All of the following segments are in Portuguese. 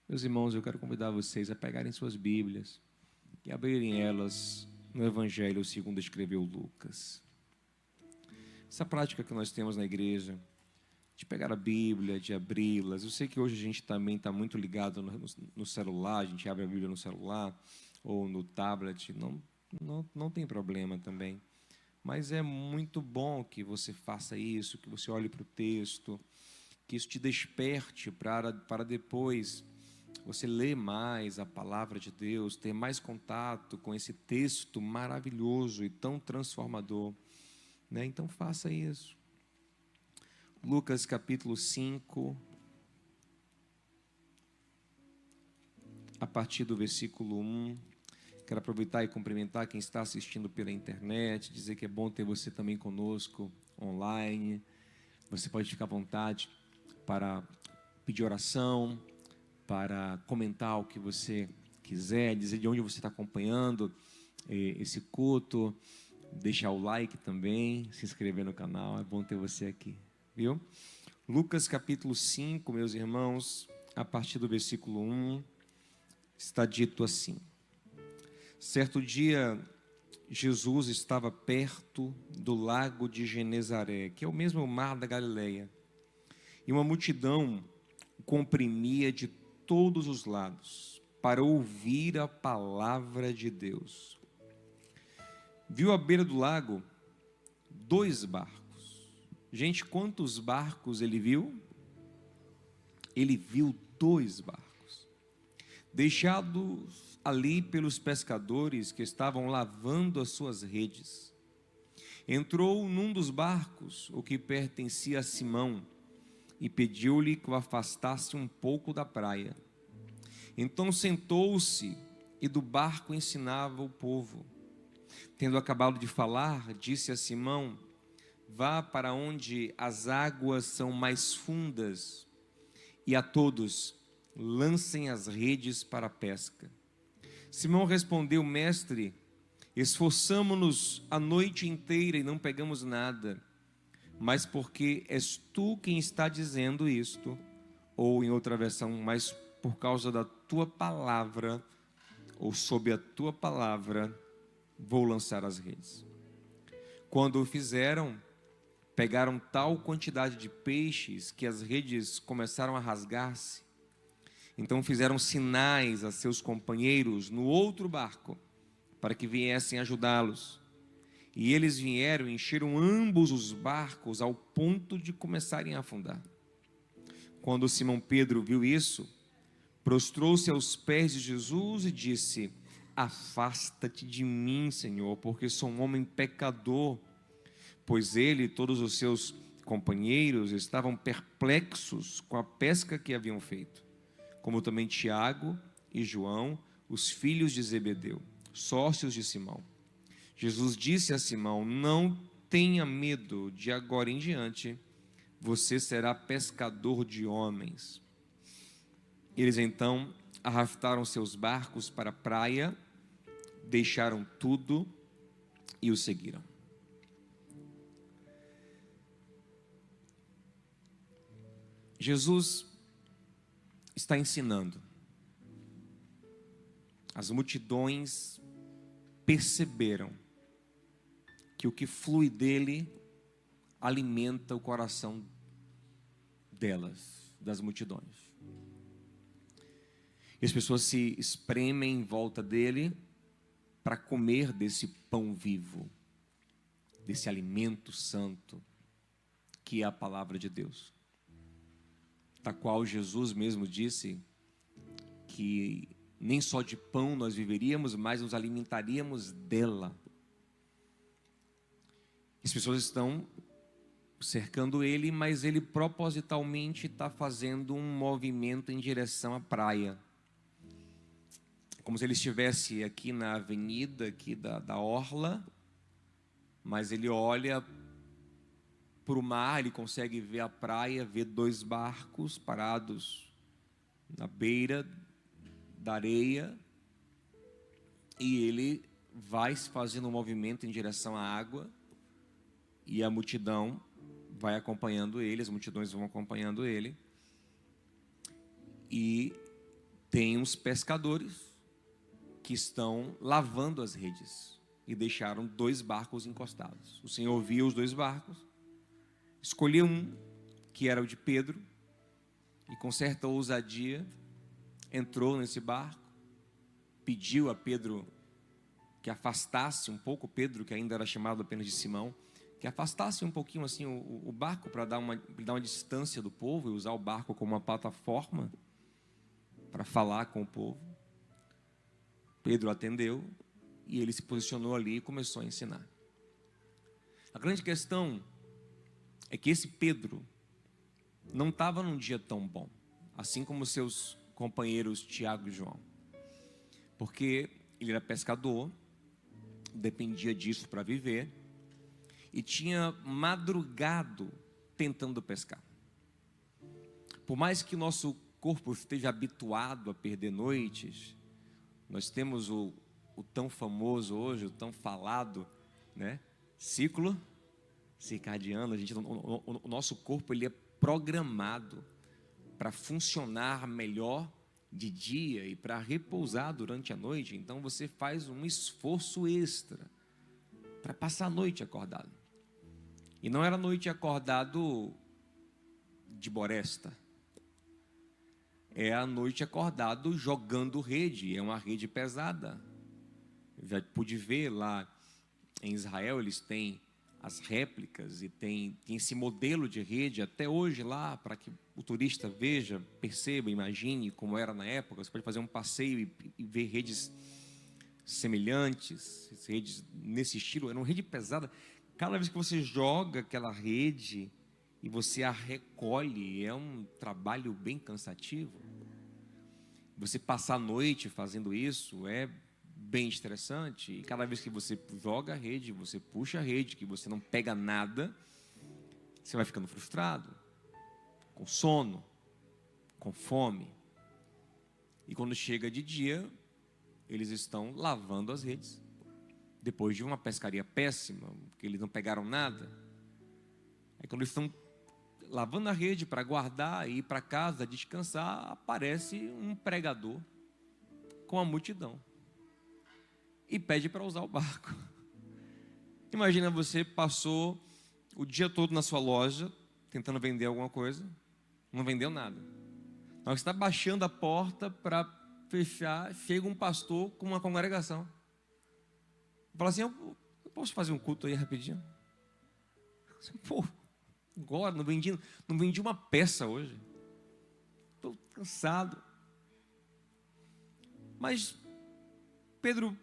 Meus irmãos, eu quero convidar vocês a pegarem suas Bíblias e abrirem elas no Evangelho segundo escreveu Lucas. Essa prática que nós temos na igreja, de pegar a Bíblia, de abri-las. Eu sei que hoje a gente também está muito ligado no celular, a gente abre a Bíblia no celular ou no tablet, não tem problema também. Mas é muito bom que você faça isso, que você olhe para o texto, que isso te desperte para depois você ler mais a palavra de Deus, ter mais contato com esse texto maravilhoso e tão transformador, né? Então faça isso. Lucas capítulo 5, a partir do versículo 1. Quero aproveitar e cumprimentar quem está assistindo pela internet, dizer que é bom ter você também conosco online. Você pode ficar à vontade para pedir oração, para comentar o que você quiser, dizer de onde você está acompanhando esse culto, deixar o like também, se inscrever no canal, é bom ter você aqui, viu? Lucas capítulo 5, meus irmãos, a partir do versículo 1, está dito assim: certo dia, Jesus estava perto do lago de Genezaré, que é o mesmo mar da Galileia, e uma multidão o comprimia de todos os lados para ouvir a palavra de Deus. Viu à beira do lago 2 barcos. Gente, quantos barcos ele viu? Ele viu 2 barcos, deixados ali pelos pescadores que estavam lavando as suas redes. Entrou num dos barcos, o que pertencia a Simão, e pediu-lhe que o afastasse um pouco da praia. Então sentou-se e do barco ensinava o povo. Tendo acabado de falar, disse a Simão: vá para onde as águas são mais fundas, e a todos lancem as redes para a pesca. Simão respondeu: mestre, esforçamo-nos a noite inteira e não pegamos nada. Mas porque és tu quem está dizendo isto, ou em outra versão, mas por causa da tua palavra, ou sob a tua palavra, vou lançar as redes. Quando o fizeram, pegaram tal quantidade de peixes que as redes começaram a rasgar-se. Então fizeram sinais a seus companheiros no outro barco, para que viessem ajudá-los. E eles vieram e encheram ambos os barcos ao ponto de começarem a afundar. Quando Simão Pedro viu isso, prostrou-se aos pés de Jesus e disse: afasta-te de mim, Senhor, porque sou um homem pecador. Pois ele e todos os seus companheiros estavam perplexos com a pesca que haviam feito, como também Tiago e João, os filhos de Zebedeu, sócios de Simão. Jesus disse a Simão: não tenha medo, de agora em diante você será pescador de homens. Eles então arrastaram seus barcos para a praia, deixaram tudo e o seguiram. Jesus está ensinando. As multidões perceberam que o que flui dele alimenta o coração delas, das multidões. E as pessoas se espremem em volta dele para comer desse pão vivo, desse alimento santo, que é a palavra de Deus. Da qual Jesus mesmo disse que nem só de pão nós viveríamos, mas nos alimentaríamos dela. As pessoas estão cercando ele, mas ele propositalmente está fazendo um movimento em direção à praia. Como se ele estivesse aqui na avenida aqui da orla, mas ele olha para o mar, ele consegue ver a praia, vê 2 barcos parados na beira da areia, e ele vai fazendo um movimento em direção à água, e a multidão vai acompanhando ele, as multidões vão acompanhando ele, e tem uns pescadores que estão lavando as redes e deixaram 2 barcos encostados. O Senhor viu os 2 barcos, escolheu um, que era o de Pedro, e com certa ousadia entrou nesse barco, pediu a Pedro que afastasse um pouco, Pedro, que ainda era chamado apenas de Simão, que afastasse um pouquinho assim o barco para dar uma distância do povo e usar o barco como uma plataforma para falar com o povo. Pedro atendeu e ele se posicionou ali e começou a ensinar. A grande questão é que esse Pedro não estava num dia tão bom, assim como seus companheiros Tiago e João, porque ele era pescador, dependia disso para viver, e tinha madrugado tentando pescar. Por mais que nosso corpo esteja habituado a perder noites, nós temos o tão famoso hoje, o tão falado, né, ciclo circadiano. O nosso corpo ele é programado para funcionar melhor de dia e para repousar durante a noite. Então você faz um esforço extra para passar a noite acordado. E não era noite acordado de boresta, é a noite acordado jogando rede. É uma rede pesada. Eu já pude ver lá em Israel, eles têm as réplicas e tem esse modelo de rede até hoje lá, para que o turista veja, perceba, imagine como era na época. Você pode fazer um passeio e ver redes semelhantes, redes nesse estilo. Era uma rede pesada. Cada vez que você joga aquela rede e você a recolhe, é um trabalho bem cansativo. Você passar a noite fazendo isso é bem estressante. E cada vez que você joga a rede, você puxa a rede, que você não pega nada, você vai ficando frustrado, com sono, com fome. E quando chega de dia, eles estão lavando as redes, depois de uma pescaria péssima, porque eles não pegaram nada. Aí quando eles estão lavando a rede para guardar e ir para casa descansar, aparece um pregador com a multidão e pede para usar o barco. Imagina, você passou o dia todo na sua loja tentando vender alguma coisa, não vendeu nada. Na hora que você está baixando a porta para fechar, chega um pastor com uma congregação. Fala assim: eu posso fazer um culto aí rapidinho? Pô, agora não vendi uma peça hoje. Estou cansado. Mas Pedro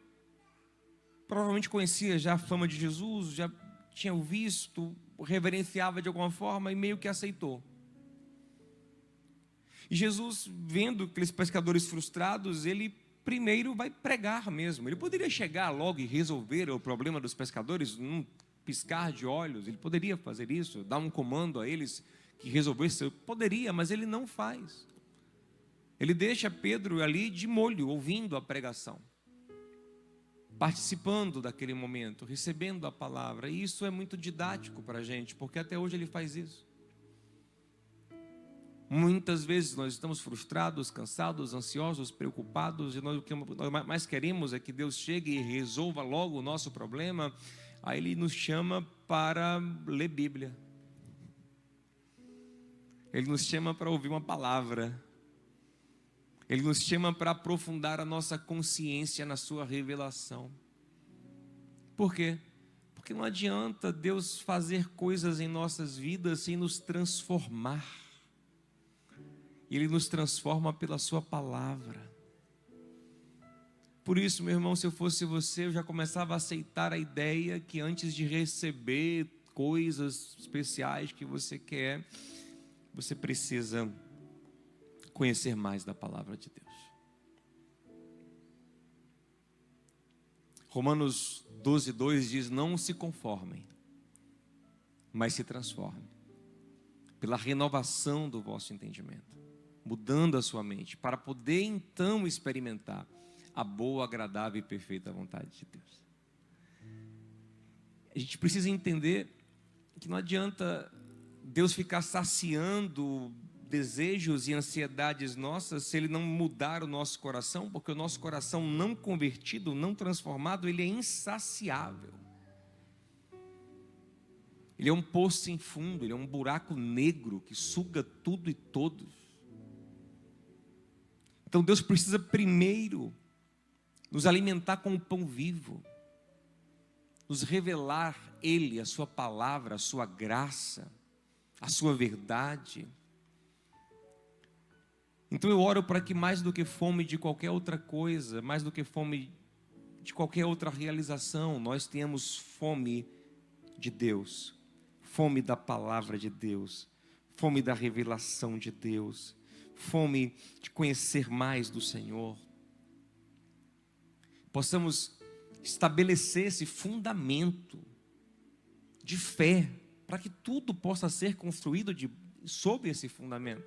provavelmente conhecia já a fama de Jesus, já tinha visto, reverenciava de alguma forma e meio que aceitou. E Jesus, vendo aqueles pescadores frustrados, ele primeiro vai pregar mesmo. Ele poderia chegar logo e resolver o problema dos pescadores num piscar de olhos. Ele poderia fazer isso, dar um comando a eles que resolvesse. Poderia, mas ele não faz. Ele deixa Pedro ali de molho, ouvindo a pregação, participando daquele momento, recebendo a palavra. E isso é muito didático para a gente, porque até hoje ele faz isso. Muitas vezes nós estamos frustrados, cansados, ansiosos, preocupados, e nós, o que nós mais queremos é que Deus chegue e resolva logo o nosso problema. Aí Ele nos chama para ler Bíblia. Ele nos chama para ouvir uma palavra. Ele nos chama para aprofundar a nossa consciência na sua revelação. Por quê? Porque não adianta Deus fazer coisas em nossas vidas sem nos transformar. Ele nos transforma pela sua palavra. Por isso, meu irmão, se eu fosse você, eu já começava a aceitar a ideia que antes de receber coisas especiais que você quer, você precisa conhecer mais da palavra de Deus. Romanos 12:2 diz: não se conformem, mas se transformem pela renovação do vosso entendimento, mudando a sua mente, para poder então experimentar a boa, agradável e perfeita vontade de Deus. A gente precisa entender que não adianta Deus ficar saciando desejos e ansiedades nossas se Ele não mudar o nosso coração, porque o nosso coração não convertido, não transformado, ele é insaciável. Ele é um poço sem fundo, ele é um buraco negro que suga tudo e todos. Então Deus precisa primeiro nos alimentar com o pão vivo, nos revelar Ele, a sua palavra, a sua graça, a sua verdade. Então eu oro para que mais do que fome de qualquer outra coisa, mais do que fome de qualquer outra realização, nós tenhamos fome de Deus, fome da palavra de Deus, fome da revelação de Deus, fome de conhecer mais do Senhor. Possamos estabelecer esse fundamento de fé, para que tudo possa ser construído sob esse fundamento.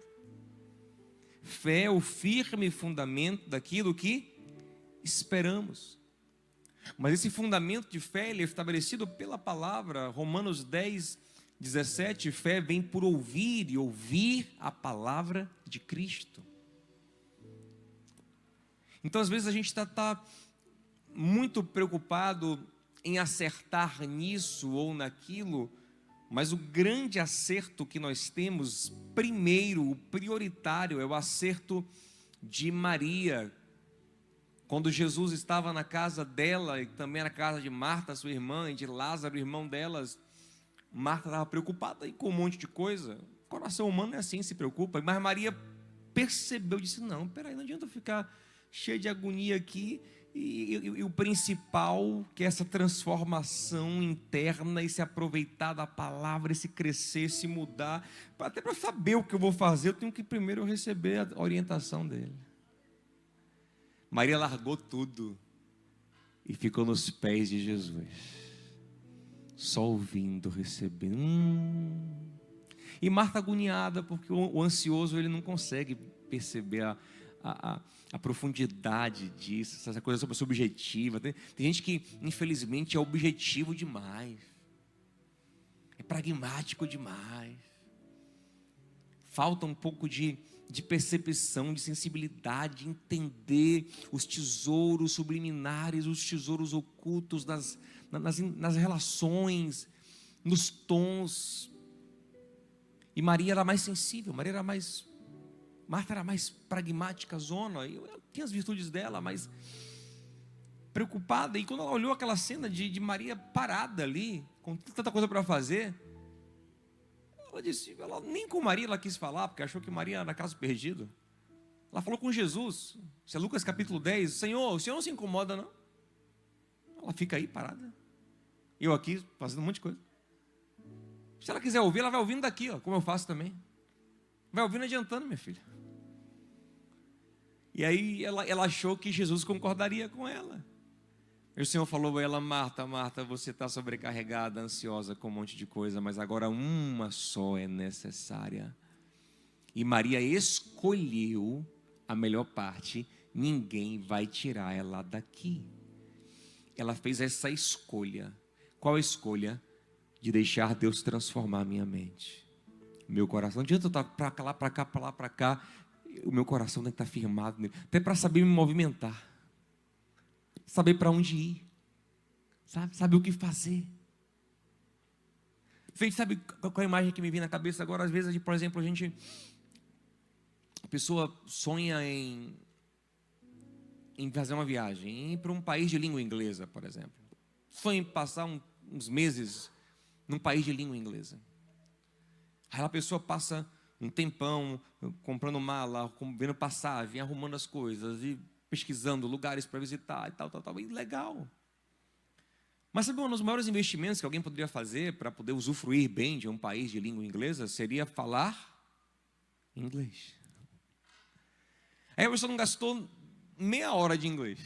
Fé é o firme fundamento daquilo que esperamos. Mas esse fundamento de fé, ele é estabelecido pela palavra. Romanos 10, 17, fé vem por ouvir, e ouvir a palavra de Cristo. Então às vezes a gente está muito preocupado em acertar nisso ou naquilo, mas o grande acerto que nós temos, primeiro, o prioritário, é o acerto de Maria. Quando Jesus estava na casa dela, e também na casa de Marta, sua irmã, e de Lázaro, irmão delas, Marta estava preocupada com um monte de coisa. O coração humano é assim, se preocupa. Mas Maria percebeu, disse, não, peraí, não adianta eu ficar cheio de agonia aqui. E o principal, que é essa transformação interna, e se aproveitar da palavra, e se crescer, se mudar, até para saber o que eu vou fazer, eu tenho que primeiro receber a orientação dele. Maria largou tudo e ficou nos pés de Jesus, só ouvindo, recebendo. E Marta agoniada, porque o ansioso ele não consegue perceber a profundidade disso, essa coisa subjetiva. Tem gente que, infelizmente, é objetivo demais, é pragmático demais, falta um pouco de percepção, de sensibilidade, de entender os tesouros subliminares, os tesouros ocultos nas relações, nos tons. E Maria era mais sensível, Marta era mais pragmática, zona. Eu tinha as virtudes dela, mas preocupada. E quando ela olhou aquela cena de Maria parada ali, com tanta coisa para fazer, ela disse, nem com Maria ela quis falar, porque achou que Maria era caso perdido. Ela falou com Jesus. Isso é Lucas capítulo 10. Senhor, o Senhor não se incomoda, não? Ela fica aí parada. Eu aqui fazendo um monte de coisa. Se ela quiser ouvir, ela vai ouvindo daqui, ó, como eu faço também. Vai ouvindo adiantando, minha filha. E aí ela achou que Jesus concordaria com ela. E o Senhor falou a ela, Marta, Marta, você está sobrecarregada, ansiosa com um monte de coisa, mas agora uma só é necessária. E Maria escolheu a melhor parte, ninguém vai tirar ela daqui. Ela fez essa escolha. Qual a escolha? De deixar Deus transformar a minha mente, meu coração. Não adianta eu estar para lá, para cá, para lá, para cá. O meu coração tem que estar firmado nele, até para saber me movimentar, saber para onde ir, sabe o que fazer. Sabe qual é a imagem que me vem na cabeça agora? Às vezes, por exemplo, a pessoa sonha em fazer uma viagem, em ir para um país de língua inglesa, por exemplo. Sonha em passar uns meses num país de língua inglesa. Aí a pessoa passa um tempão comprando mala, vendo passagem, arrumando as coisas e pesquisando lugares para visitar e tal, e legal. Mas sabe, um dos maiores investimentos que alguém poderia fazer para poder usufruir bem de um país de língua inglesa seria falar inglês. Aí a pessoa não gastou meia hora de inglês,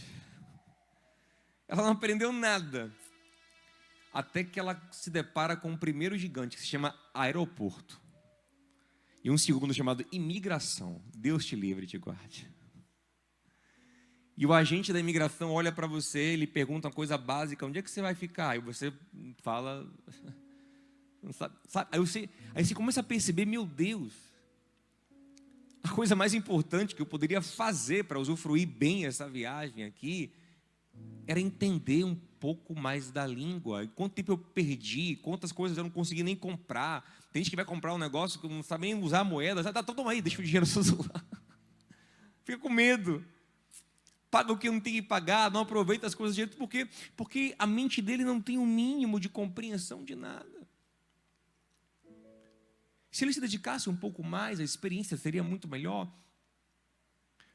ela não aprendeu nada, até que ela se depara com o primeiro gigante, que se chama aeroporto, e um segundo chamado imigração. Deus te livre e te guarde. E o agente da imigração olha para você, ele pergunta uma coisa básica, onde é que você vai ficar? E você fala, não sabe. Aí você começa a perceber, meu Deus, A coisa mais importante que eu poderia fazer para usufruir bem essa viagem aqui era entender um pouco mais da língua. E quanto tempo eu perdi, quantas coisas eu não consegui nem comprar. Tem gente que vai comprar um negócio que não sabe nem usar a moeda. Já tá, toma aí, deixa o dinheiro no seu celular. Fica com medo. Paga o que não tem que pagar, não aproveita as coisas direito. Por quê? Porque a mente dele não tem o mínimo de compreensão de nada. Se ele se dedicasse um pouco mais, a experiência seria muito melhor.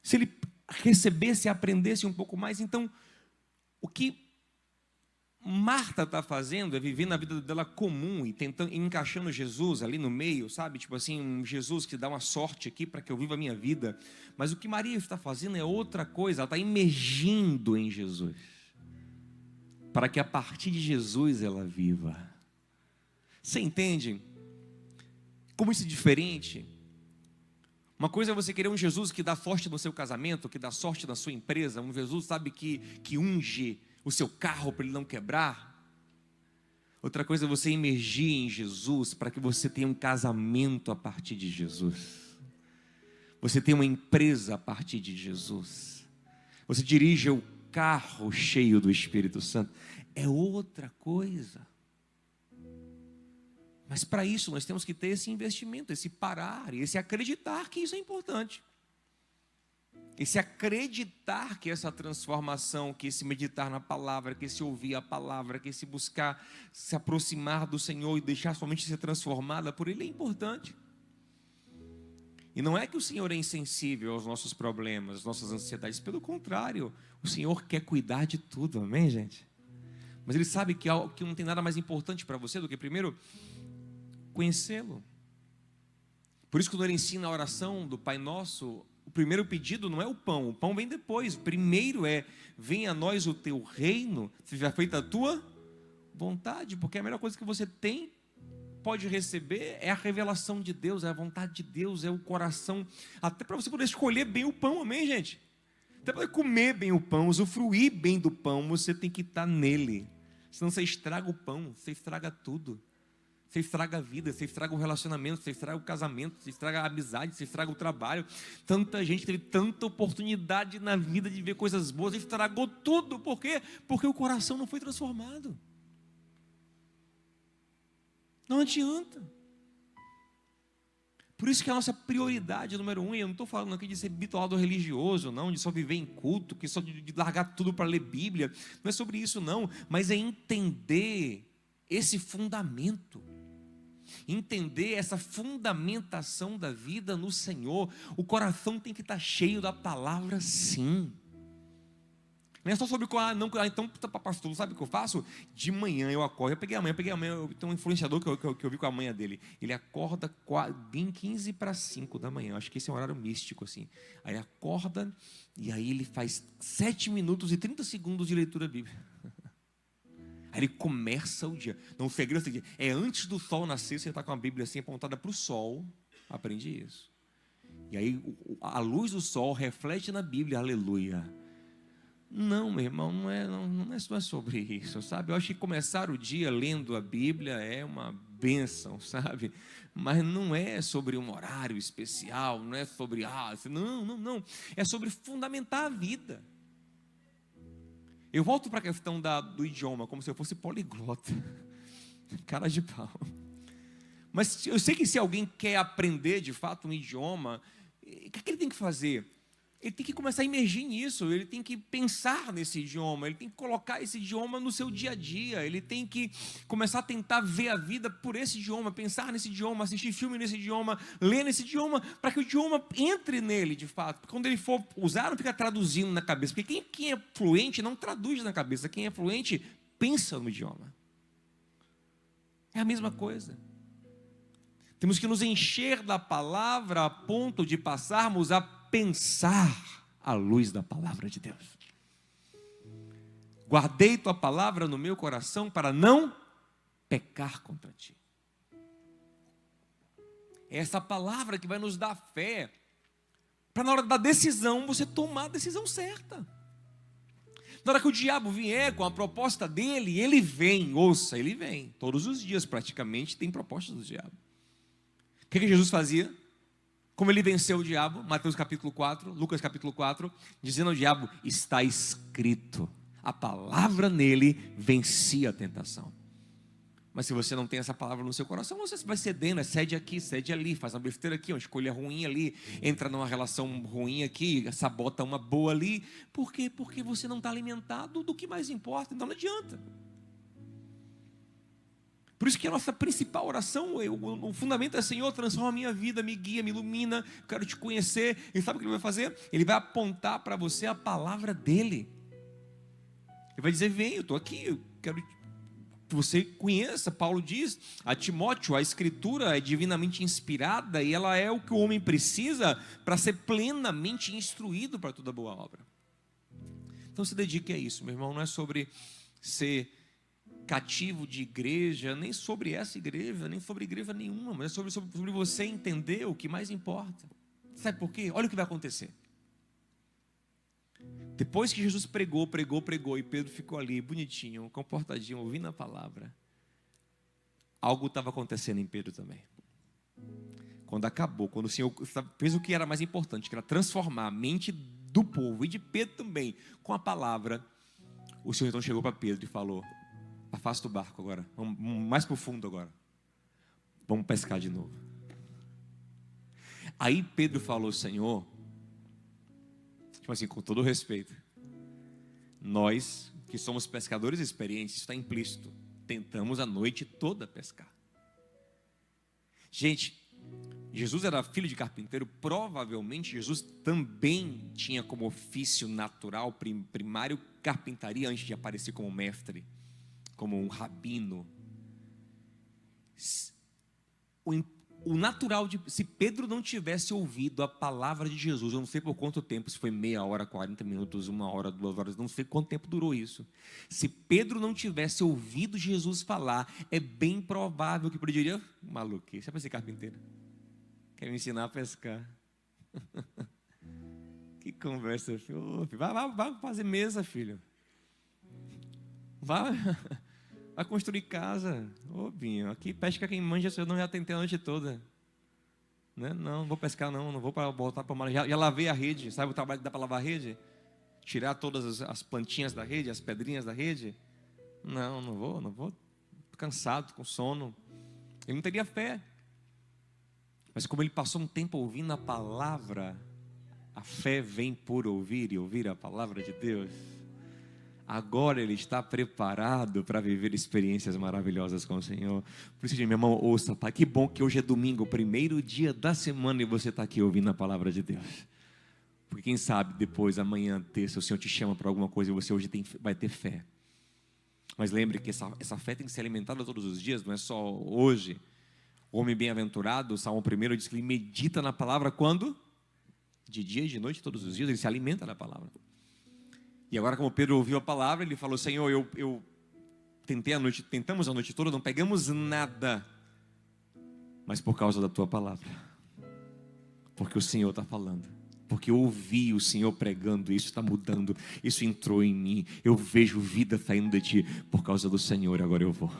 Se ele recebesse e aprendesse um pouco mais. Então, o que Marta está fazendo é viver na vida dela comum e tentando, encaixando Jesus ali no meio, sabe? Tipo assim, um Jesus que dá uma sorte aqui para que eu viva a minha vida. Mas o que Maria está fazendo é outra coisa, ela está imergindo em Jesus. Para que a partir de Jesus ela viva. Você entende? Como isso é diferente? Uma coisa é você querer um Jesus que dá sorte no seu casamento, que dá sorte na sua empresa, um Jesus, sabe, que unge o seu carro para ele não quebrar. Outra coisa é você emergir em Jesus para que você tenha um casamento a partir de Jesus. Você tenha uma empresa a partir de Jesus. Você dirige o carro cheio do Espírito Santo. É outra coisa. Mas para isso nós temos que ter esse investimento, esse parar, esse acreditar que isso é importante. Esse acreditar que essa transformação, que esse meditar na palavra, que esse ouvir a palavra, que esse buscar se aproximar do Senhor e deixar sua mente ser transformada por Ele é importante. E não é que o Senhor é insensível aos nossos problemas, às nossas ansiedades, pelo contrário, o Senhor quer cuidar de tudo, amém, gente? Mas Ele sabe que não tem nada mais importante para você do que, primeiro, conhecê-lo. Por isso que quando Ele ensina a oração do Pai Nosso, o primeiro pedido não é o pão vem depois. O primeiro é: venha a nós o teu reino, seja feita a tua vontade, porque a melhor coisa que você tem, pode receber, é a revelação de Deus, é a vontade de Deus, é o coração, até para você poder escolher bem o pão, amém, gente? Até para comer bem o pão, usufruir bem do pão, você tem que estar nele, senão você estraga o pão, você estraga tudo. Você estraga a vida, você estraga o relacionamento, você estraga o casamento, você estraga a amizade, você estraga o trabalho. Tanta gente teve tanta oportunidade na vida de ver coisas boas, estragou tudo. Por quê? Porque o coração não foi transformado. Não adianta. Por isso que a nossa prioridade número 1, e eu não estou falando aqui de ser bitolado religioso, não, de só viver em culto, que só de largar tudo para ler Bíblia, não é sobre isso não, mas é entender esse fundamento. Entender essa fundamentação da vida no Senhor. O coração tem que estar cheio da palavra, sim. Não é só sobre então, pastor, sabe o que eu faço? De manhã eu acordo, eu peguei a manhã, eu tenho um influenciador que eu vi com a manhã dele. Ele acorda bem 15 para 5 da manhã, acho que esse é um horário místico assim. Aí acorda e aí ele faz 7 minutos e 30 segundos de leitura bíblica. Aí ele começa o dia. Não, o segredo é o seguinte: é antes do sol nascer, você está com a Bíblia assim apontada para o sol. Aprendi isso. E aí a luz do sol reflete na Bíblia, aleluia. Não, meu irmão, não é sobre isso, sabe? Eu acho que começar o dia lendo a Bíblia é uma bênção, sabe? Mas não é sobre um horário especial, não é sobre, não. É sobre fundamentar a vida. Eu volto para a questão do idioma, como se eu fosse poliglota. Cara de pau. Mas eu sei que se alguém quer aprender de fato um idioma, o que ele tem que fazer? Ele tem que começar a imergir nisso, ele tem que pensar nesse idioma, ele tem que colocar esse idioma no seu dia a dia, ele tem que começar a tentar ver a vida por esse idioma, pensar nesse idioma, assistir filme nesse idioma, ler nesse idioma, para que o idioma entre nele de fato. Porque quando ele for usar, não fica traduzindo na cabeça, porque quem é fluente não traduz na cabeça, quem é fluente pensa no idioma. É a mesma coisa. Temos que nos encher da palavra a ponto de passarmos a pensar à luz da palavra de Deus. Guardei tua palavra no meu coração para não pecar contra ti. É essa palavra que vai nos dar fé para na hora da decisão você tomar a decisão certa. Na hora que o diabo vier com a proposta dele, ele vem, ouça, ele vem. Todos os dias praticamente tem propostas do diabo. O que Jesus fazia? Como ele venceu o diabo, Mateus capítulo 4, Lucas capítulo 4, dizendo ao diabo: está escrito, a palavra nele vencia a tentação. Mas se você não tem essa palavra no seu coração, você vai cedendo, cede aqui, cede ali, faz uma besteira aqui, uma escolha ruim ali, entra numa relação ruim aqui, sabota uma boa ali. Por quê? Porque você não está alimentado do que mais importa, então não adianta. Por isso que a nossa principal oração, o fundamento é: Senhor, transforma a minha vida, me guia, me ilumina, eu quero te conhecer. E sabe o que Ele vai fazer? Ele vai apontar para você a palavra dEle. Ele vai dizer: vem, eu estou aqui, eu quero que você conheça. Paulo diz a Timóteo: a Escritura é divinamente inspirada e ela é o que o homem precisa para ser plenamente instruído para toda boa obra. Então se dedique a isso, meu irmão. Não é sobre ser cativo de igreja, nem sobre essa igreja, nem sobre igreja nenhuma, mas é sobre você entender o que mais importa. Sabe por quê? Olha o que vai acontecer. Depois que Jesus pregou, e Pedro ficou ali, bonitinho, comportadinho, ouvindo a palavra, algo estava acontecendo em Pedro também. Quando acabou, quando o Senhor fez o que era mais importante, que era transformar a mente do povo e de Pedro também, com a palavra, o Senhor então chegou para Pedro e falou: afasta o barco agora, vamos mais para o fundo agora, vamos pescar de novo. Aí Pedro falou: Senhor, tipo assim, com todo o respeito, nós que somos pescadores experientes, está implícito, tentamos a noite toda pescar. Gente, Jesus era filho de carpinteiro, provavelmente Jesus também tinha como ofício natural, primário, carpintaria, antes de aparecer como mestre, como um rabino. O natural se Pedro não tivesse ouvido a palavra de Jesus, eu não sei por quanto tempo, se foi meia hora, 40 minutos, 1 hora, 2 horas, não sei quanto tempo durou isso. Se Pedro não tivesse ouvido Jesus falar, é bem provável que poderia: maluquice, você vai ser carpinteiro, quer me ensinar a pescar? Que conversa, filho. Vai fazer mesa, filho. Vai construir casa. Ô, Binho, aqui pesca quem manja, eu não já tentei a noite toda. Né? Não vou pescar não vou voltar para o mar. Já lavei a rede. Sabe o trabalho que dá para lavar a rede? Tirar todas as plantinhas da rede, as pedrinhas da rede? Não vou. Tô cansado, com sono. Ele não teria fé. Mas como ele passou um tempo ouvindo a palavra, a fé vem por ouvir e ouvir a palavra de Deus. Agora ele está preparado para viver experiências maravilhosas com o Senhor. Por isso, meu irmão, ouça, pai. Que bom que hoje é domingo, o primeiro dia da semana, e você está aqui ouvindo a palavra de Deus. Porque quem sabe depois, amanhã, terça, o Senhor te chama para alguma coisa e você hoje vai ter fé. Mas lembre que essa fé tem que ser alimentada todos os dias, não é só hoje. O homem bem-aventurado, o Salmo 1 diz que ele medita na palavra quando? De dia e de noite, todos os dias, ele se alimenta da palavra. E agora, como Pedro ouviu a palavra, ele falou: Senhor, eu tentamos a noite toda, não pegamos nada, mas por causa da tua palavra, porque o Senhor está falando, porque eu ouvi o Senhor pregando, isso está mudando, isso entrou em mim, eu vejo vida saindo de ti, por causa do Senhor, agora eu vou.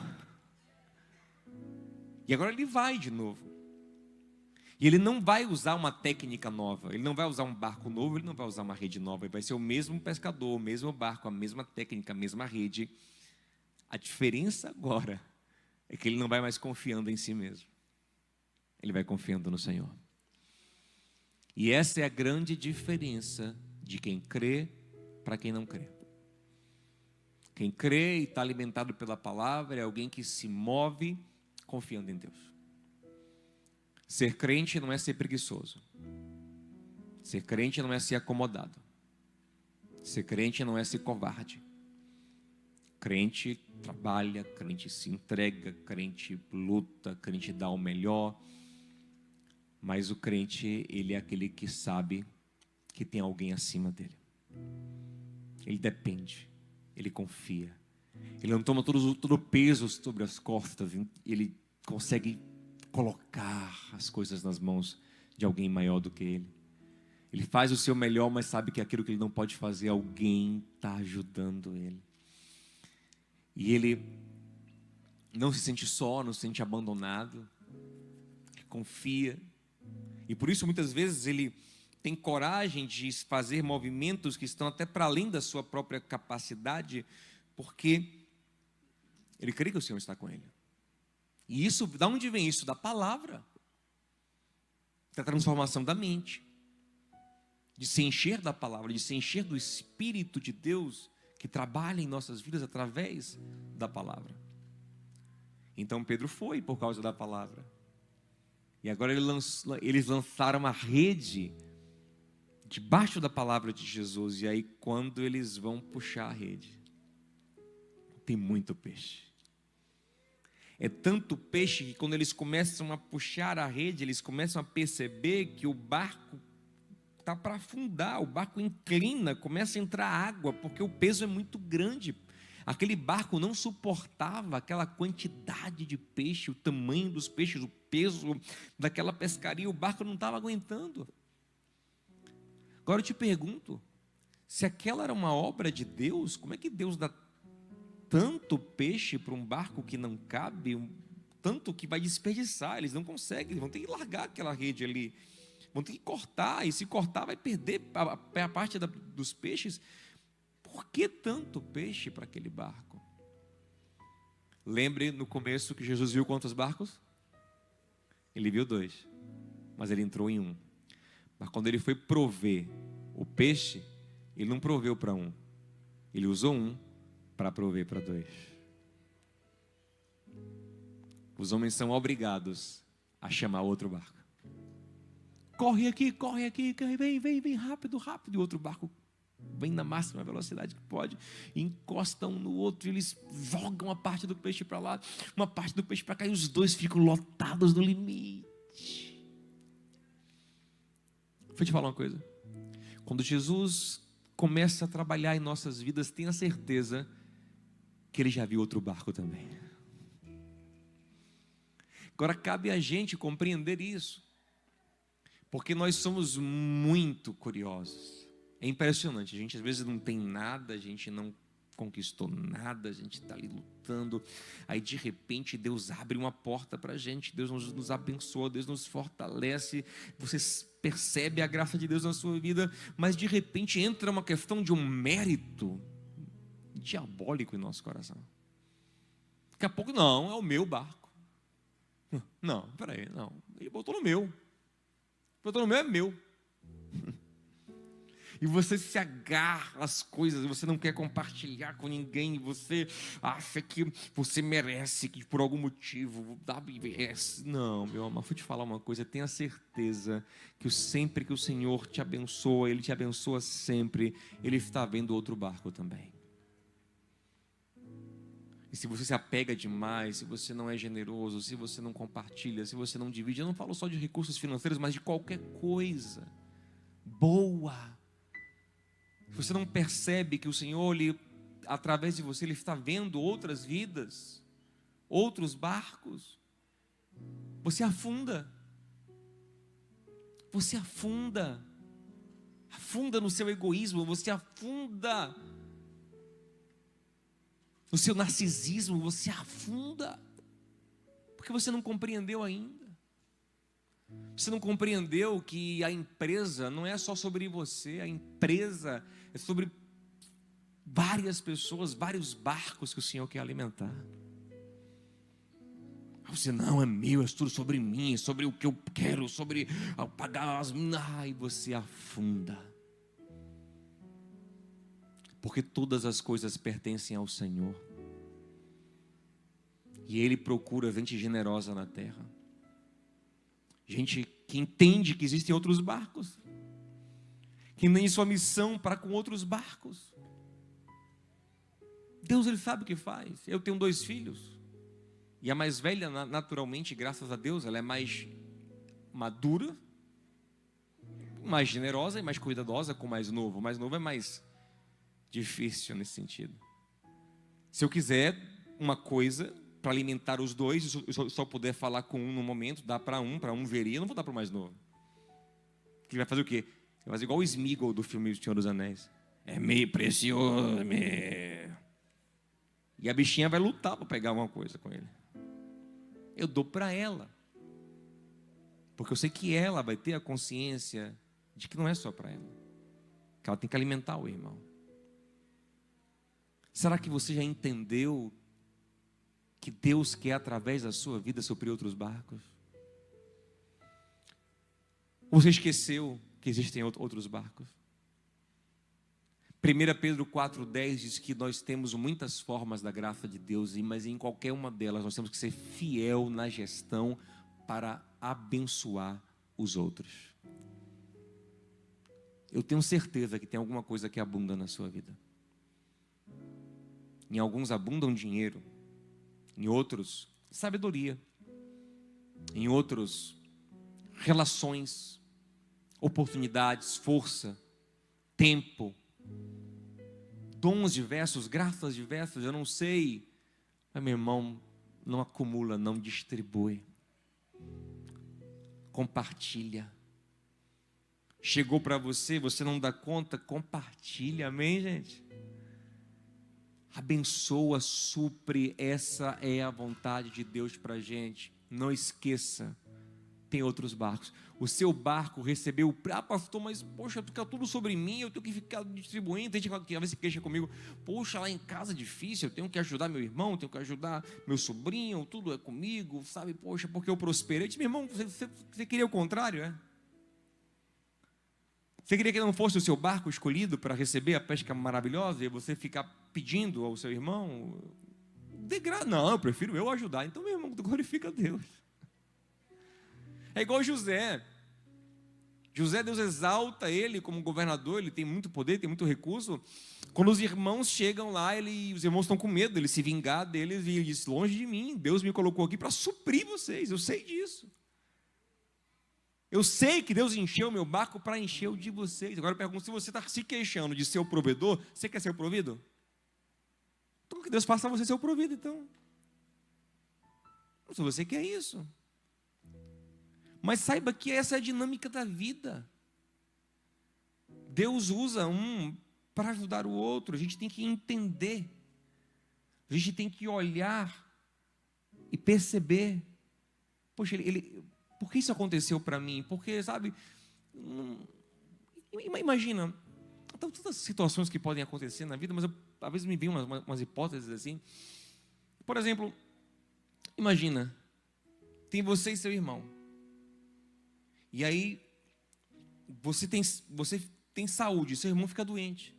E agora ele vai de novo. E ele não vai usar uma técnica nova, ele não vai usar um barco novo, ele não vai usar uma rede nova, ele vai ser o mesmo pescador, o mesmo barco, a mesma técnica, a mesma rede. A diferença agora é que ele não vai mais confiando em si mesmo, ele vai confiando no Senhor. E essa é a grande diferença de quem crê para quem não crê. Quem crê e está alimentado pela palavra é alguém que se move confiando em Deus. Ser crente não é ser preguiçoso. Ser crente não é ser acomodado. Ser crente não é ser covarde. Crente trabalha, crente se entrega, crente luta, crente dá o melhor. Mas o crente, ele é aquele que sabe que tem alguém acima dele. Ele depende, ele confia. Ele não toma todo o peso sobre as costas, ele consegue colocar as coisas nas mãos de alguém maior do que ele. Ele faz o seu melhor, mas sabe que aquilo que ele não pode fazer, alguém está ajudando ele. E ele não se sente só, não se sente abandonado. Ele confia. E por isso, muitas vezes, ele tem coragem de fazer movimentos que estão até para além da sua própria capacidade, porque ele crê que o Senhor está com ele. E isso, da onde vem isso? Da palavra. Da transformação da mente. De se encher da palavra, de se encher do Espírito de Deus, que trabalha em nossas vidas através da palavra. Então Pedro foi por causa da palavra. E agora eles lançaram a rede debaixo da palavra de Jesus. E aí quando eles vão puxar a rede, tem muito peixe. É tanto peixe que quando eles começam a puxar a rede, eles começam a perceber que o barco está para afundar, o barco inclina, começa a entrar água, porque o peso é muito grande. Aquele barco não suportava aquela quantidade de peixe, o tamanho dos peixes, o peso daquela pescaria, o barco não estava aguentando. Agora eu te pergunto, se aquela era uma obra de Deus, como é que Deus dá tanto peixe para um barco que não cabe, tanto que vai desperdiçar? Eles não conseguem, eles vão ter que largar aquela rede ali, vão ter que cortar, e se cortar vai perder a parte dos peixes. Por que tanto peixe para aquele barco? Lembre no começo que Jesus viu quantos barcos? Ele viu 2, mas ele entrou em um. Mas quando ele foi prover o peixe, ele não proveu para um, ele usou um para prover para 2. Os homens são obrigados a chamar outro barco. Corre aqui, vem rápido. E o outro barco vem na máxima velocidade que pode, encosta um no outro, e eles jogam uma parte do peixe para lá, uma parte do peixe para cá, e os 2 ficam lotados no limite. Vou te falar uma coisa. Quando Jesus começa a trabalhar em nossas vidas, tenha certeza que Ele já viu outro barco também. Agora cabe a gente compreender isso, porque nós somos muito curiosos. É impressionante, a gente às vezes não tem nada, a gente não conquistou nada, a gente está ali lutando, aí de repente Deus abre uma porta para a gente, Deus nos abençoa, Deus nos fortalece, você percebe a graça de Deus na sua vida, mas de repente entra uma questão de um mérito diabólico em nosso coração. Daqui a pouco, não, é o meu barco. Não, peraí, não, ele botou no meu, é meu. E você se agarra às coisas, você não quer compartilhar com ninguém, você acha que você merece, que por algum motivo merece. Não, meu amor, vou te falar uma coisa, tenha certeza que sempre que o Senhor te abençoa, Ele te abençoa sempre, Ele está vendo outro barco também. E se você se apega demais, se você não é generoso, se você não compartilha, se você não divide, eu não falo só de recursos financeiros, mas de qualquer coisa boa. Se você não percebe que o Senhor, através de você, Ele está vendo outras vidas, outros barcos, você afunda. Você afunda. Afunda no seu egoísmo, você afunda no seu narcisismo, você afunda, porque você não compreendeu ainda. Você não compreendeu que a empresa não é só sobre você, a empresa é sobre várias pessoas, vários barcos que o Senhor quer alimentar. Você não, é meu, é tudo sobre mim, sobre o que eu quero, sobre pagar as... Ai, você afunda. Porque todas as coisas pertencem ao Senhor. E Ele procura gente generosa na terra. Gente que entende que existem outros barcos, que nem sua missão para com outros barcos. Deus, Ele sabe o que faz. Eu tenho 2 filhos, e a mais velha, naturalmente, graças a Deus, ela é mais madura, mais generosa e mais cuidadosa com o mais novo. O mais novo é mais difícil nesse sentido. Se eu quiser uma coisa para alimentar os 2, se eu só puder falar com um no momento, dá para um veria, eu não vou dar para o mais novo. Ele vai fazer o quê? Ele vai fazer igual o Sméagol do filme O Senhor dos Anéis. É meio precioso, meio. E a bichinha vai lutar para pegar uma coisa com ele. Eu dou para ela. Porque eu sei que ela vai ter a consciência de que não é só para ela, que ela tem que alimentar o irmão. Será que você já entendeu que Deus quer, através da sua vida, suprir outros barcos? Você esqueceu que existem outros barcos? 1 Pedro 4,10 diz que nós temos muitas formas da graça de Deus, mas em qualquer uma delas nós temos que ser fiel na gestão para abençoar os outros. Eu tenho certeza que tem alguma coisa que abunda na sua vida. Em alguns abundam dinheiro, em outros sabedoria, em outros relações, oportunidades, força, tempo, dons diversos, graças diversas, eu não sei. Mas, meu irmão, não acumula, não distribui. Compartilha. Chegou para você, você não dá conta, compartilha, amém, gente? Abençoa, supre, essa é a vontade de Deus para a gente. Não esqueça, tem outros barcos. O seu barco recebeu, pastor, mas poxa, fica tudo sobre mim, eu tenho que ficar distribuindo. Tem gente que às vezes se queixa comigo, poxa, lá em casa é difícil, eu tenho que ajudar meu irmão, tenho que ajudar meu sobrinho, tudo é comigo, sabe, poxa, porque eu prosperei. Eu disse, meu irmão, você queria o contrário, é? Você queria que não fosse o seu barco escolhido para receber a pesca maravilhosa e você ficar pedindo ao seu irmão? Não, eu prefiro eu ajudar. Então, meu irmão, glorifica a Deus. É igual José. José, Deus exalta ele como governador, ele tem muito poder, tem muito recurso. Quando os irmãos chegam lá, os irmãos estão com medo dele se vingar deles e ele diz, longe de mim, Deus me colocou aqui para suprir vocês, eu sei disso. Eu sei que Deus encheu o meu barco para encher o de vocês. Agora eu pergunto, se você está se queixando de ser o provedor, você quer ser o provido? Então que Deus faça você ser o provido, então. Se você quer isso. Mas saiba que essa é a dinâmica da vida. Deus usa um para ajudar o outro. A gente tem que entender. A gente tem que olhar e perceber. Poxa, por que isso aconteceu para mim? Porque, sabe, imagina, tantas situações que podem acontecer na vida, mas às vezes me vêm umas hipóteses assim. Por exemplo, imagina, tem você e seu irmão. E aí, você tem saúde, seu irmão fica doente.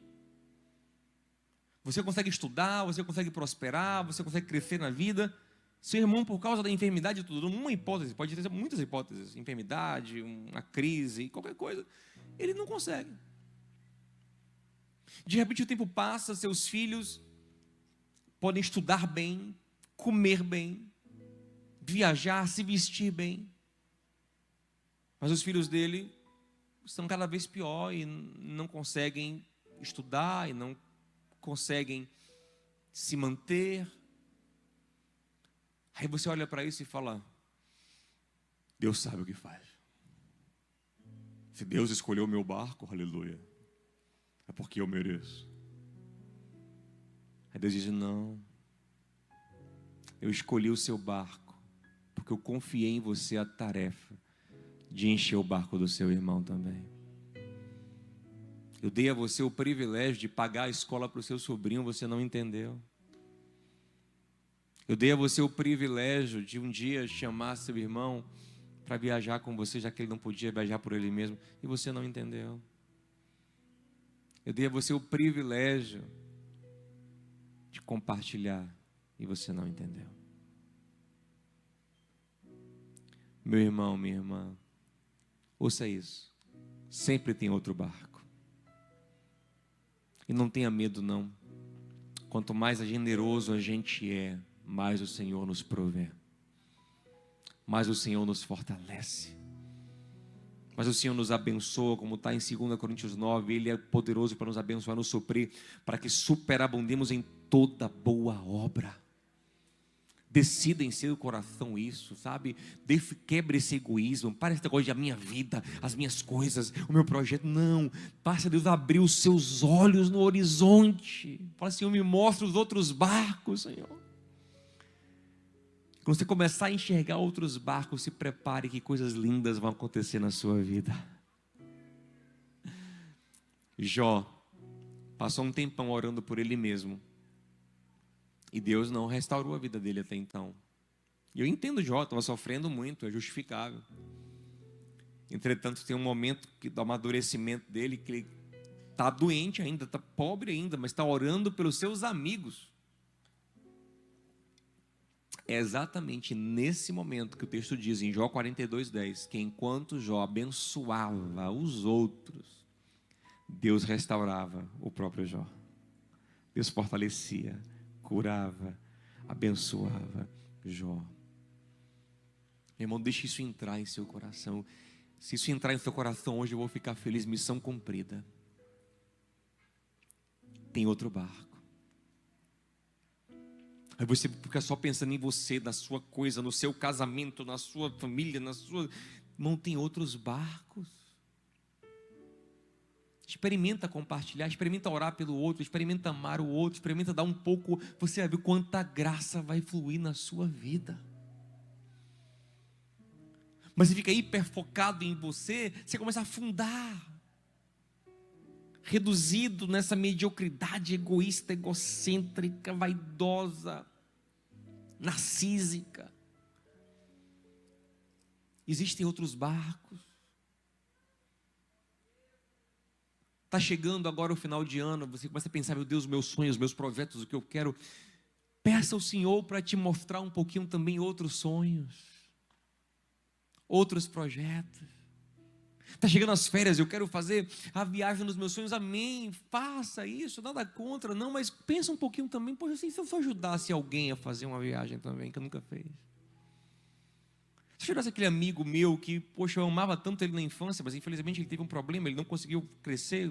Você consegue estudar, você consegue prosperar, você consegue crescer na vida. Seu irmão, por causa da enfermidade, tudo, uma hipótese, pode ter muitas hipóteses, enfermidade, uma crise, qualquer coisa, ele não consegue. De repente o tempo passa, seus filhos podem estudar bem, comer bem, viajar, se vestir bem, mas os filhos dele estão cada vez pior e não conseguem estudar e não conseguem se manter. Aí você olha para isso e fala, Deus sabe o que faz. Se Deus escolheu o meu barco, aleluia, é porque eu mereço. Aí Deus diz, não, eu escolhi o seu barco, porque eu confiei em você a tarefa de encher o barco do seu irmão também. Eu dei a você o privilégio de pagar a escola para o seu sobrinho, você não entendeu. Eu dei a você o privilégio de um dia chamar seu irmão para viajar com você, já que ele não podia viajar por ele mesmo, e você não entendeu. Eu dei a você o privilégio de compartilhar, e você não entendeu. Meu irmão, minha irmã, ouça isso. Sempre tem outro barco. E não tenha medo, não. Quanto mais generoso a gente é, mais o Senhor nos provê, mais o Senhor nos fortalece, mais o Senhor nos abençoa, como está em 2 Coríntios 9, Ele é poderoso para nos abençoar, nos suprir, para que superabundemos em toda boa obra. Decida em seu coração isso, sabe? Quebre esse egoísmo, para esse negócio de a minha vida, as minhas coisas, o meu projeto. Não, basta Deus abrir os seus olhos no horizonte. Fala, Senhor, me mostra os outros barcos, Senhor. Quando você começar a enxergar outros barcos, se prepare que coisas lindas vão acontecer na sua vida. Jó passou um tempão orando por ele mesmo. E Deus não restaurou a vida dele até então. E eu entendo Jó, estava sofrendo muito, é justificável. Entretanto, tem um momento do amadurecimento dele, que ele está doente ainda, está pobre ainda, mas está orando pelos seus amigos. É exatamente nesse momento que o texto diz, em Jó 42:10, que enquanto Jó abençoava os outros, Deus restaurava o próprio Jó. Deus fortalecia, curava, abençoava Jó. Meu irmão, deixe isso entrar em seu coração. Se isso entrar em seu coração hoje, eu vou ficar feliz. Missão cumprida. Tem outro barco. Aí você fica só pensando em você, na sua coisa, no seu casamento, na sua família, na sua... Não, tem outros barcos. Experimenta compartilhar, experimenta orar pelo outro, experimenta amar o outro, experimenta dar um pouco. Você vai ver quanta graça vai fluir na sua vida. Mas você fica hiper focado em você, você começa a afundar. Reduzido nessa mediocridade egoísta, egocêntrica, vaidosa, narcísica. Existem outros barcos. Está chegando agora o final de ano, você começa a pensar, meu Deus, meus sonhos, meus projetos, o que eu quero. Peça ao Senhor para te mostrar um pouquinho também outros sonhos. Outros projetos. Está chegando as férias, eu quero fazer a viagem dos meus sonhos, amém, faça isso, nada contra, não, mas pensa um pouquinho também, poxa, assim, se eu for ajudasse alguém a fazer uma viagem também, que eu nunca fez. Se eu ajudasse aquele amigo meu que, poxa, eu amava tanto ele na infância, mas infelizmente ele teve um problema, ele não conseguiu crescer,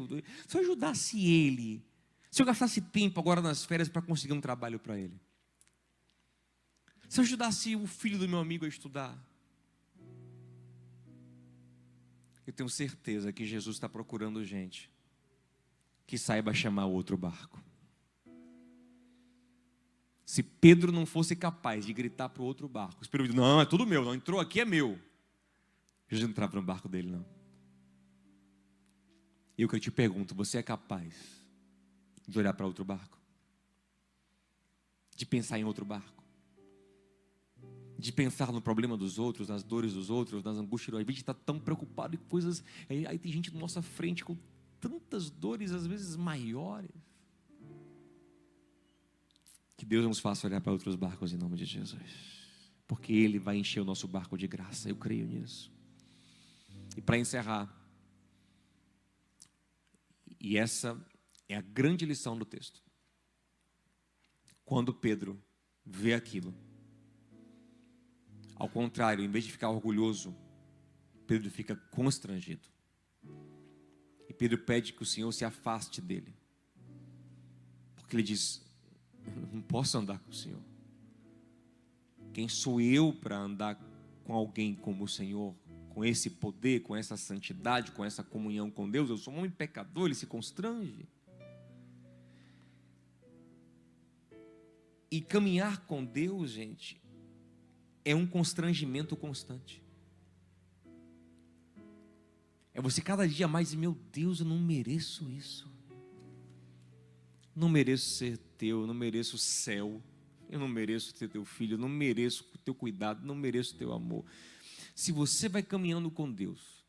se eu ajudasse ele, se eu gastasse tempo agora nas férias para conseguir um trabalho para ele, se eu ajudasse o filho do meu amigo a estudar, eu tenho certeza que Jesus está procurando gente que saiba chamar outro barco. Se Pedro não fosse capaz de gritar para o outro barco, Pedro disse, não, é tudo meu, não entrou aqui, é meu. Jesus não entrava no barco dele, não. E eu que eu te pergunto, você é capaz de olhar para outro barco? De pensar em outro barco? De pensar no problema dos outros, nas dores dos outros, nas angústias. Às vezes a gente está tão preocupado em coisas. Aí tem gente na nossa frente com tantas dores, às vezes maiores. Que Deus nos faça olhar para outros barcos em nome de Jesus. Porque Ele vai encher o nosso barco de graça. Eu creio nisso. E para encerrar, e essa é a grande lição do texto. Quando Pedro vê aquilo, ao contrário, em vez de ficar orgulhoso, Pedro fica constrangido. E Pedro pede que o Senhor se afaste dele. Porque ele diz, eu não posso andar com o Senhor. Quem sou eu para andar com alguém como o Senhor? Com esse poder, com essa santidade, com essa comunhão com Deus? Eu sou um homem pecador, ele se constrange. E caminhar com Deus, gente, é um constrangimento constante. É você cada dia mais dizer, meu Deus, eu não mereço isso. Não mereço ser teu, eu não mereço o céu. Eu não mereço ter teu filho, eu não mereço o teu cuidado, não mereço o teu amor. Se você vai caminhando com Deus,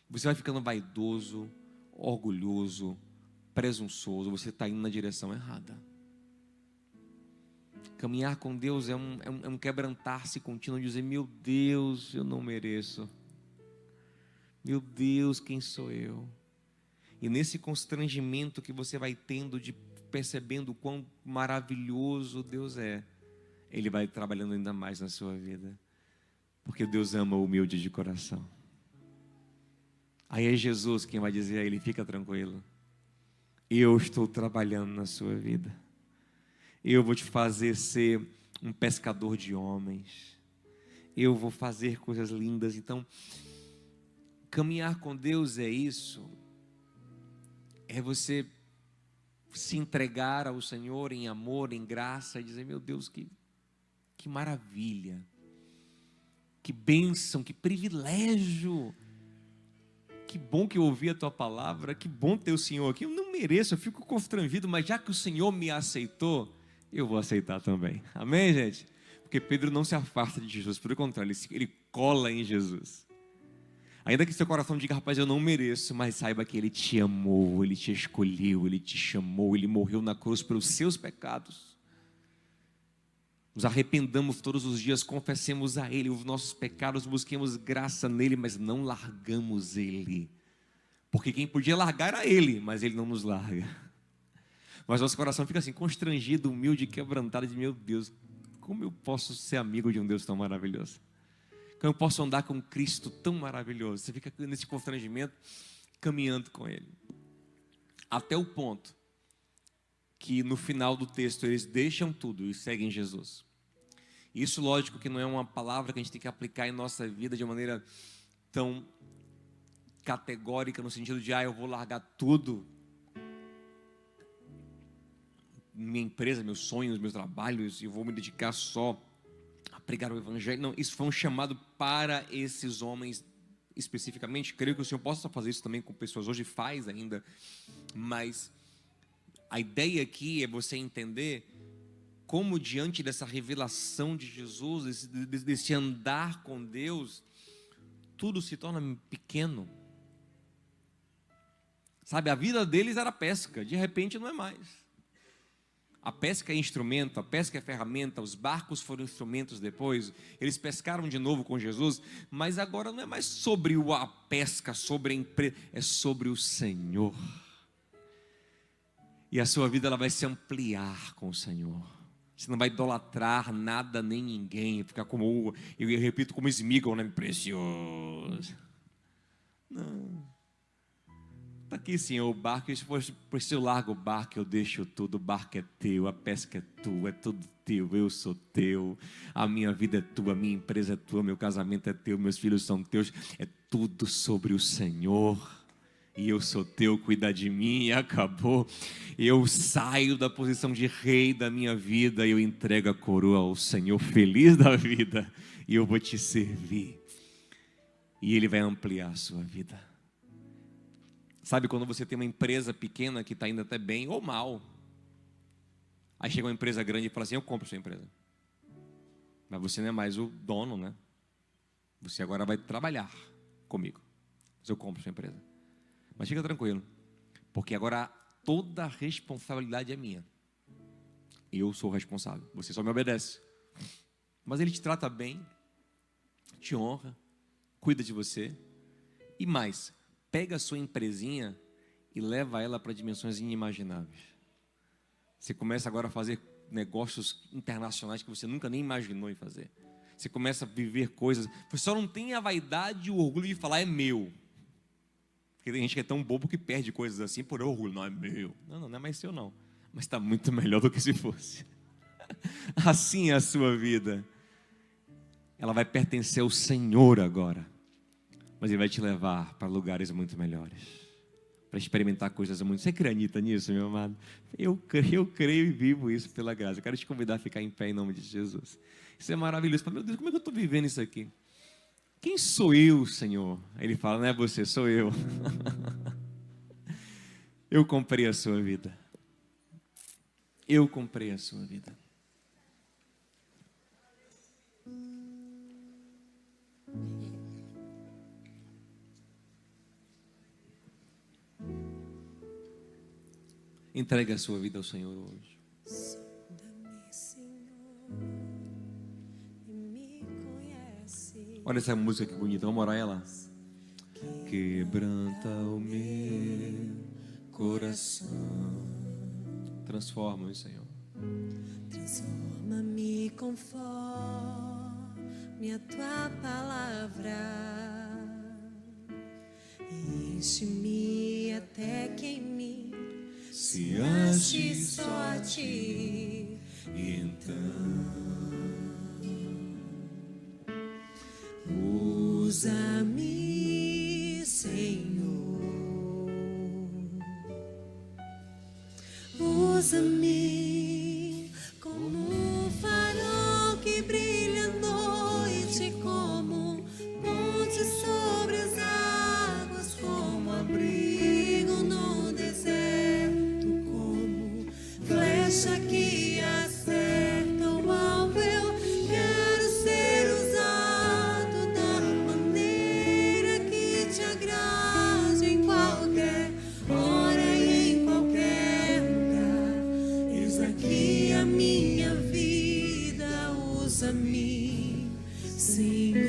você vai ficando vaidoso, orgulhoso, presunçoso, você está indo na direção errada. Caminhar com Deus é um quebrantar-se contínuo, dizer, meu Deus, eu não mereço. Meu Deus, quem sou eu? E nesse constrangimento que você vai tendo, de percebendo o quão maravilhoso Deus é, Ele vai trabalhando ainda mais na sua vida. Porque Deus ama o humilde de coração. Aí é Jesus quem vai dizer a ele, fica tranquilo. Eu estou trabalhando na sua vida. Eu vou te fazer ser um pescador de homens. Eu vou fazer coisas lindas. Então, caminhar com Deus é isso. É você se entregar ao Senhor em amor, em graça. E dizer, meu Deus, que Que maravilha, que bênção, que privilégio. Que bom que eu ouvi a tua palavra, que bom ter o Senhor aqui. Eu não mereço, eu fico constrangido, mas já que o Senhor me aceitou, eu vou aceitar também. Amém, gente? Porque Pedro não se afasta de Jesus, pelo contrário, ele cola em Jesus. Ainda que seu coração diga, rapaz, eu não mereço, mas saiba que Ele te amou, Ele te escolheu, Ele te chamou, Ele morreu na cruz pelos seus pecados. Nos arrependamos todos os dias, confessemos a Ele os nossos pecados, busquemos graça nele, mas não largamos Ele. Porque quem podia largar era Ele, mas Ele não nos larga. Mas nosso coração fica assim, constrangido, humilde, quebrantado, de meu Deus, como eu posso ser amigo de um Deus tão maravilhoso? Como eu posso andar com Cristo tão maravilhoso? Você fica nesse constrangimento, caminhando com Ele. Até o ponto que no final do texto eles deixam tudo e seguem Jesus. Isso, lógico, que não é uma palavra que a gente tem que aplicar em nossa vida de maneira tão categórica, no sentido de, eu vou largar tudo, minha empresa, meus sonhos, meus trabalhos, e vou me dedicar só a pregar o Evangelho. Não, isso foi um chamado para esses homens especificamente. Creio que o Senhor possa fazer isso também com pessoas, hoje faz ainda, mas a ideia aqui é você entender como diante dessa revelação de Jesus, desse andar com Deus, tudo se torna pequeno. Sabe, a vida deles era pesca, de repente não é mais. A pesca é instrumento, a pesca é ferramenta, os barcos foram instrumentos depois, eles pescaram de novo com Jesus, mas agora não é mais sobre a pesca, sobre a empresa, é sobre o Senhor. E a sua vida ela vai se ampliar com o Senhor. Você não vai idolatrar nada nem ninguém, ficar como, eu repito, como Smigol, né? Precioso. Não. Está aqui, Senhor, o barco, se for se eu largo o barco, eu deixo tudo, o barco é teu, a pesca é tua, é tudo teu, eu sou teu, a minha vida é tua, a minha empresa é tua, meu casamento é teu, meus filhos são teus, é tudo sobre o Senhor. E eu sou teu, cuida de mim e acabou. Eu saio da posição de rei da minha vida e eu entrego a coroa ao Senhor, feliz da vida, e eu vou te servir. E Ele vai ampliar a sua vida. Sabe quando você tem uma empresa pequena que está indo até bem ou mal, aí chega uma empresa grande e fala assim, eu compro sua empresa. Mas você não é mais o dono, né? Você agora vai trabalhar comigo, mas eu compro sua empresa. Mas fica tranquilo, porque agora toda a responsabilidade é minha. Eu sou o responsável, você só me obedece. Mas Ele te trata bem, te honra, cuida de você. E mais, pega a sua empresinha e leva ela para dimensões inimagináveis. Você começa agora a fazer negócios internacionais que você nunca nem imaginou em fazer. Você começa a viver coisas. Você só não tem a vaidade e o orgulho de falar, é meu. Porque tem gente que é tão bobo que perde coisas assim por orgulho. Não é meu. Não é mais seu não. Mas está muito melhor do que se fosse. Assim é a sua vida. Ela vai pertencer ao Senhor agora. Mas Ele vai te levar para lugares muito melhores. Para experimentar coisas muito... Você acredita nisso, meu amado? Eu creio e vivo isso pela graça. Eu quero te convidar a ficar em pé em nome de Jesus. Isso é maravilhoso. Meu Deus, como é que eu estou vivendo isso aqui? Quem sou eu, Senhor? Ele fala, não é você, sou eu. Eu comprei a sua vida. Eu comprei a sua vida. Entregue a sua vida ao Senhor hoje. Sonda-me, Senhor, e me conhece. Olha essa música que bonita, vamos orar ela. Quebranta o meu coração. Transforma-me, Senhor. Transforma-me conforme a tua palavra. Enche-me até que em mim Se ache só a ti. então Usa-me, Senhor. Usa-me como um farol que brilha Usa-me, Senhor,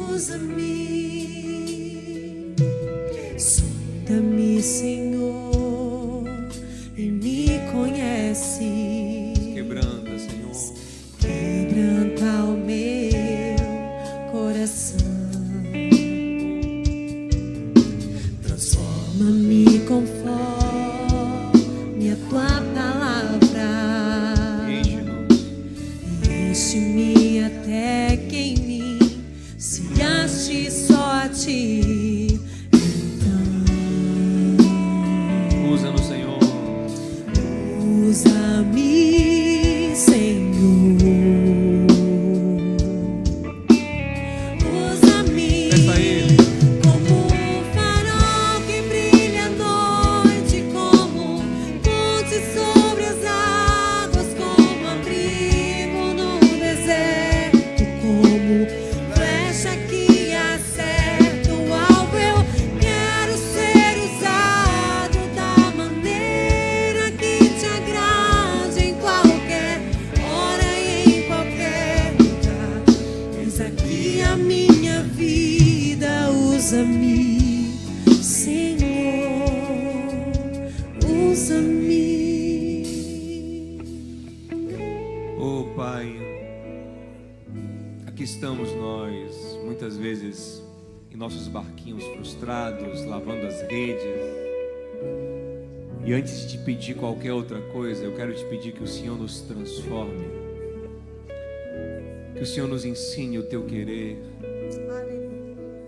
usa-me. Sonda-me, Senhor, e me conhece. Quebranta, Senhor. Quebranta o meu coração. Transforma-me conforme a tua palavra. Enche-me até que em mim se ache só a ti. Então, usa-nos, Senhor. Usa-me, Senhor. Usa-me. Peça a Ele. Como um farol que brilha à noite, como ponte sobre as águas, como abrigo no deserto, como flecha que acerta o alvo. Eu quero ser usado da maneira que te agrade, em qualquer hora e em qualquer lugar. Eis aqui a minha vida, usa-me, Senhor, usa-me. Oh, Pai, aqui estamos nós, muitas vezes em nossos barquinhos frustrados, lavando as redes. E antes de te pedir qualquer outra coisa, eu quero te pedir que o Senhor nos transforme, que o Senhor nos ensine o teu querer,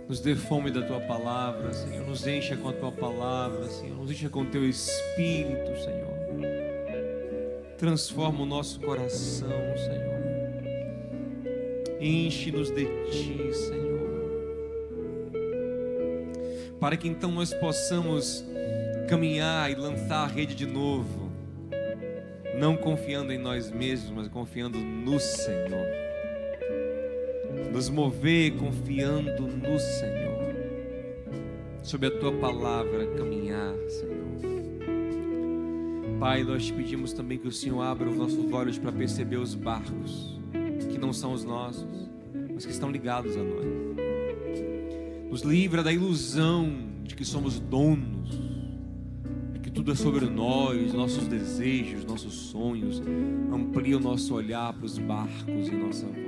nos dê fome da tua palavra, Senhor, nos encha com a tua palavra, Senhor, nos encha com o teu Espírito, Senhor. Transforma o nosso coração, Senhor. Enche-nos de ti, Senhor, para que então nós possamos caminhar e lançar a rede de novo, não confiando em nós mesmos, mas confiando no Senhor. Nos mover confiando no Senhor, sob a tua palavra caminhar, Senhor. Pai, nós te pedimos também que o Senhor abra os nossos olhos para perceber os barcos que não são os nossos, mas que estão ligados a nós. Nos livra da ilusão de que somos donos, de que tudo é sobre nós, nossos desejos, nossos sonhos. Amplia o nosso olhar para os barcos em nossa volta.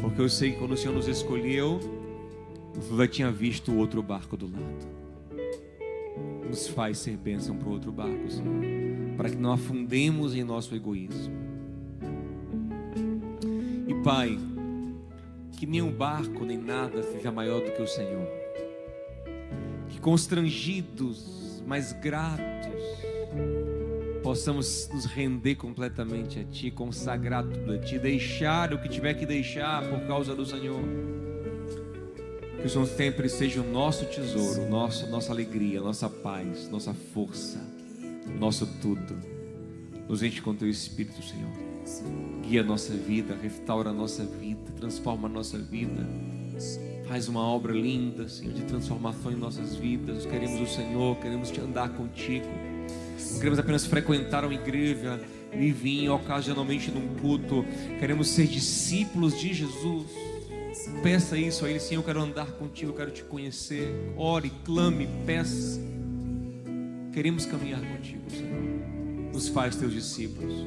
Porque eu sei que quando o Senhor nos escolheu, o Senhor já tinha visto o outro barco do lado. Nos faz ser bênção para o outro barco, Senhor, para que não afundemos em nosso egoísmo. E Pai, que nenhum barco nem nada seja maior do que o Senhor. Que constrangidos, mas gratos, possamos nos render completamente a Ti, consagrar tudo a Ti, deixar o que tiver que deixar por causa do Senhor. Que o Senhor sempre seja o nosso tesouro, nossa alegria, nossa paz, nossa força, nosso tudo. Nos enche com Teu Espírito, Senhor. Guia a nossa vida, restaura a nossa vida, transforma a nossa vida. Faz uma obra linda, Senhor, de transformação em nossas vidas. Nós queremos o Senhor, queremos te andar contigo. Não queremos apenas frequentar uma igreja e vir ocasionalmente num culto. Queremos ser discípulos de Jesus. Peça isso a Ele: Senhor, eu quero andar contigo, eu quero te conhecer. Ore, clame, peça. Queremos caminhar contigo, Senhor. Nos faz teus discípulos.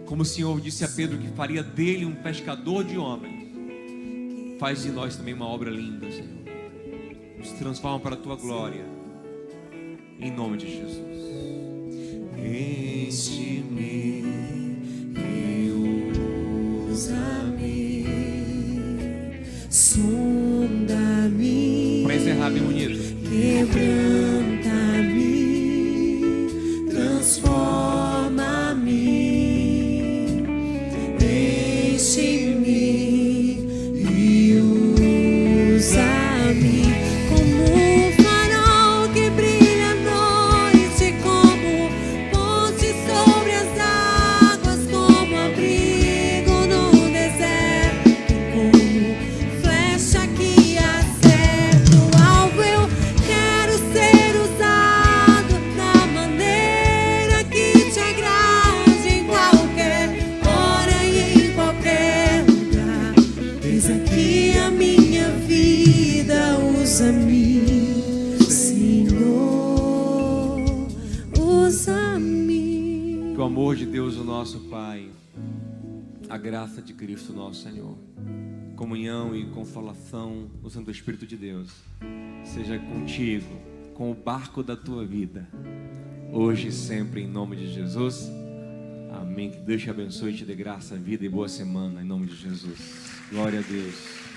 Como o Senhor disse a Pedro que faria dele um pescador de homens, faz de nós também uma obra linda, Senhor. Nos transforma para a tua glória. Em nome de Jesus. Enche-me e usa-me, sonda-me, para encerrar bem bonito, quebranta-me, transforma-me, enche-me e usa-me como um farol que brilha à noite, como ponte sobre as águas, como abrigo no deserto, como flecha que acerta o alvo. Eu amor de Deus, o nosso Pai, a graça de Cristo, nosso Senhor, comunhão e consolação do Santo Espírito de Deus, seja contigo, com o barco da tua vida, hoje e sempre, em nome de Jesus. Amém. Que Deus te abençoe e te dê graça, vida e boa semana, em nome de Jesus. Glória a Deus.